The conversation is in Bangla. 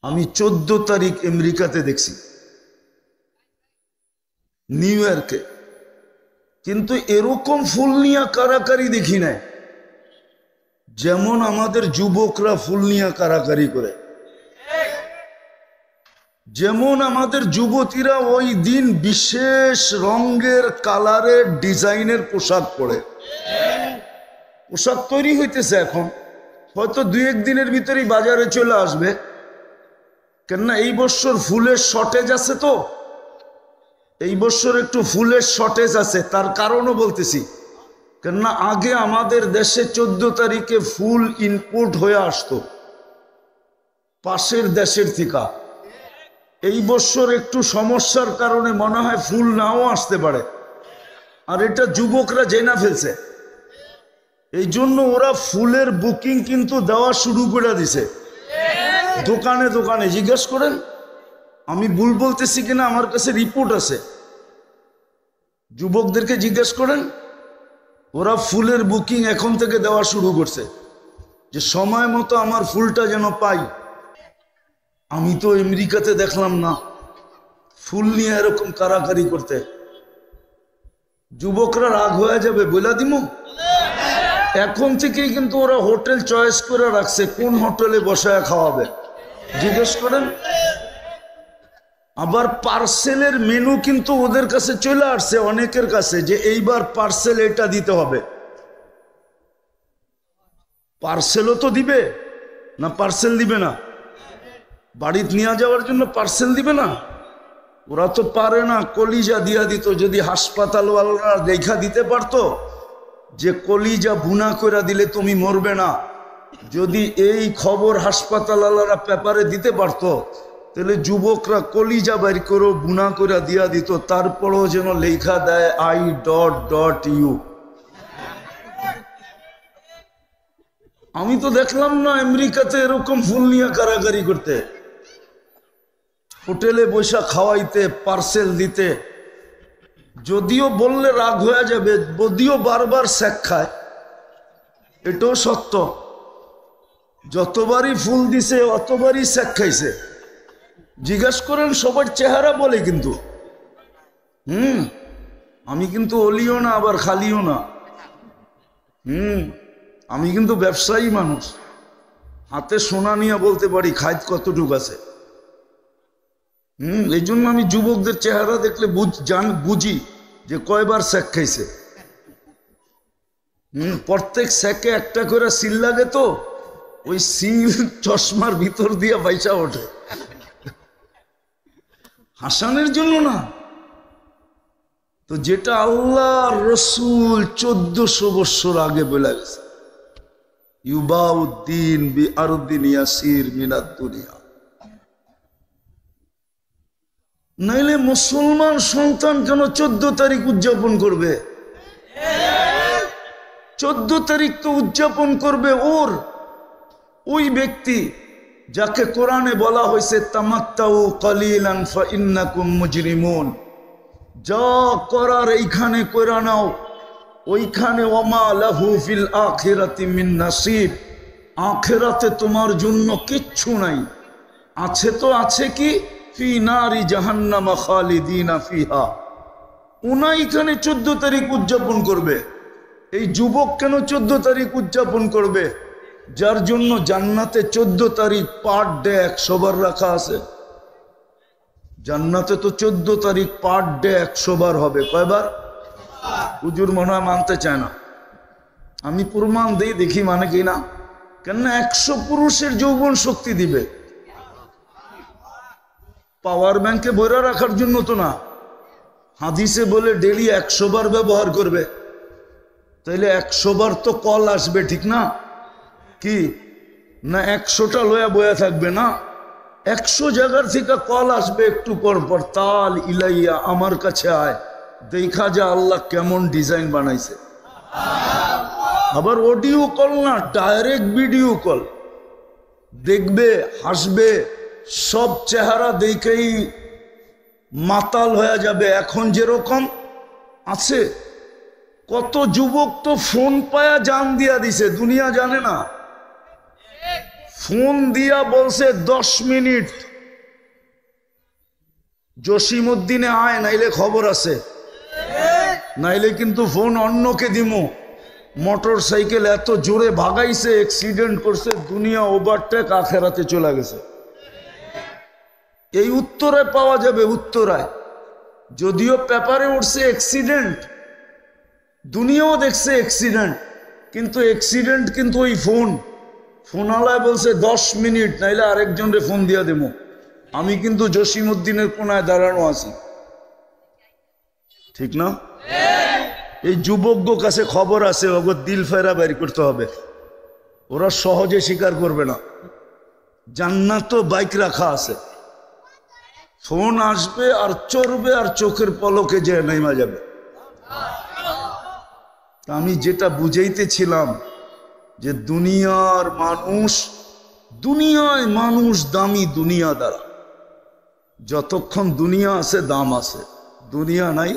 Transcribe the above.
আমি 14 তারিখ আমেরিকাতে দেখছি, নিউ ইয়র্কে, কিন্তু এরকম ফুল নিয়ে কারাকারি দেখি নাই যেমন আমাদের যুবকরা ফুল নিয়ে কারাকারি করে। যেমন আমাদের যুবতীরা ওই দিন বিশেষ রঙের কালারের ডিজাইনের পোশাক পরে, পোশাক তৈরি হইতেছে এখন, হয়তো 2-1 দিনের ভিতরেই বাজারে চলে আসবে। কেননা এই বছর ফুলের শর্টেজ আছে, তো এই বছর একটু ফুলের শর্টেজ আছে, তার কারণও বলতেছি। কেননা আগে আমাদের দেশে 14 তারিখে ফুল ইনপুট হয়ে আসতো পাশের দেশের থেকে। এই বছর একটু সমস্যার কারণে মনে হয় ফুল নাও আসতে পারে, আর এটা যুবকরা জেনে ফেলছে। এই জন্য ওরা ফুলের বুকিং কিন্তু দেওয়া শুরু করে দিছে দোকানে দোকানে। জিজ্ঞেস করেন, আমি ভুল বলতেছি কিনা, আমার কাছে রিপোর্ট আছে। যুবকদেরকে জিজ্ঞেস করেন, ওরা ফুলের বুকিং এখন থেকে দেওয়া শুরু করছে, যে সময় মতো আমার ফুলটা যেন পাই। আমি তো আমেরিকাতে দেখলাম না ফুল নিয়ে এরকম কারাকারি করতে। যুবকরা রাগ হয়ে যাবে, বলে দিমু। এখন থেকেই কিন্তু ওরা হোটেল চয়েস করে রাখছে কোন হোটেলে বসায় খাওয়াবে, জিজ্ঞেস করেন। আবার পার্সেলের মেনু কিন্তু ওদের কাছে চলে আসছে, অনেকের কাছে, যে এইবার পার্সেল এটা দিতে হবে। পার্সেলও তো দিবে না, পার্সেল দিবে না? বাড়িতে নিয়ে যাওয়ার জন্য পার্সেল দিবে না? ওরা তো পারে না, কলিজা দিয়া দিত। যদি হাসপাতালওয়ালারা দেখা দিতে পারতো যে কলিজা ভুনা করে দিলে তুমি মরবে না, যদি এই খবর হাসপাতালওয়ালারা পেপারে দিতে পারতো, তাহলে যুবকরা কলিজা বাইর করে বুনা করে দিয়া দিত। তারপরও যেন লেখা দেয় I.U। আমি তো দেখলাম না আমেরিকাতে এরকম ফুল নিয়ে কারাকারি করতে, হোটেলে বসে খাওয়াইতে, পার্সেল দিতে। যদিও বললে রাগ হয়ে যাবে, যদিও বারবার স্যাক খায়, এটাও সত্য। যতবারই ফুল দিছে অতবারই স্যাক খাইছে। জিজ্ঞাসা করেন, সবার চেহারা বলে কিন্তু। আমি কিন্তু অলিও না আবার খালিও না। আমি কিন্তু ব্যবসায়ী মানুষ, হাতে সোনা নিয়ে বলতে পারি খাইত কতটুক আছে। এই জন্য আমি যুবকদের চেহারা দেখলে বুঝি যে কয়বার স্যাক খাইছে। প্রত্যেক স্যাকে একটা করে সিল লাগে, তো ওই সিল চশমার ভিতর দিয়ে বাইচা ওঠে। হাসানের জন্য না তো, যেটা আল্লাহ রসুল 1400 বছর আগে বলে গেছে, ইউবাউদ্দিন বি আরদিন ইয়াসির মিনাদ দুনিয়া। নাইলে মুসলমান সন্তান কেন 14 তারিখ উদযাপন করবে? 14 তারিখ তো উদযাপন করবে ওই ব্যক্তি যাকে কোরআনে বলা হয়েছে তামাত্তাউ কালিলান ফা ইন্নাকুম মুজরিমুন। যা করার এইখানে কইরা নাও, ওইখানে ওমা লাহু ফিল আখিরাতি মিন নাসিব। আখিরাতে তোমার জন্য কিচ্ছু নাই। আছে তো আছে কি, ফি নারি জাহান্নামা খালিদিনা ফিহা। উনাই এখানে 14 তারিখ উদযাপন করবে। এই যুবক কেন 14 তারিখ উদযাপন করবে? যার জন্য জান্নাতে 14 তারিখ পার ডে 100 বার রাখা আছে। জান্নাতে তো 14 তারিখ পার ডে 100 বার হবে। কয়বার? হুজুর মনে হয় মানতে চায় না। আমি প্রমাণ দিই, দেখি মানে কি না। কেননা 100 পুরুষের যৌবন শক্তি দিবে, পাওয়ার ব্যাংকে বইরা রাখার জন্য তো না। হাদিসে বলে ডেলি 100 বার ব্যবহার করবে, তাইলে 100 বার তো কল আসবে, ঠিক না? কি না 100টা লয়া বয়া থাকবে না, 100 জায়গার থেকে কল আসবে একটু পর পর। তাল ইলাইয়া, আমার কাছে আয়, দেখা যা আল্লাহ কেমন ডিজাইন বানাইছে। আবার অডিও কল না, ডাইরেক্ট ভিডিও কল। দেখবে, হাসবে, সব চেহারা দেখেই মাতাল হয়ে যাবে। এখন যেরকম আছে, কত যুবক তো ফোন পায়া জান দিয়া দিছে, দুনিয়া জানে না। ফোন দিয়া বলছে 10 মিনিট জসিমউদ্দিনে আয়, নাইলে খবর আছে, নাইলে কিন্তু ফোন অন্যকে দিমু। মোটর সাইকেল এত জোরে ভাগাইছে, অ্যাক্সিডেন্ট করছে, দুনিয়া ওভারটেক, আখেরাতে চলে গেছে। এই উত্তরায় পাওয়া যাবে, উত্তরায়। যদিও পেপারে উঠছে অ্যাক্সিডেন্ট, দুনিয়াও দেখছে অ্যাক্সিডেন্ট, কিন্তু অ্যাক্সিডেন্ট কিন্তু ওই ফোনওয়ালায় বলছে 10 মিনিট, নাইলে আরেকজনরে ফোন দিয়া দেব। আমি কিন্তু জসিমউদ্দিনের কোনায় দাঁড়ানো আছি, ঠিক না? এই যুবকগো কাছে খবর আছে, ওগো দিল ফেরা বের করতে হবে, ওরা সহজে স্বীকার করবে না। জান্নাত বাইক রাখা আছে, ফোন আসবে আর চড়বে আর চোখের পলকে যে নেমে যাবে। আমি যেটা বুঝাইতেছিলাম যে দুনিয়ায় মানুষ দামি দুনিয়া দ্বারা। যতক্ষণ দুনিয়া আছে দাম আছে, দুনিয়া নাই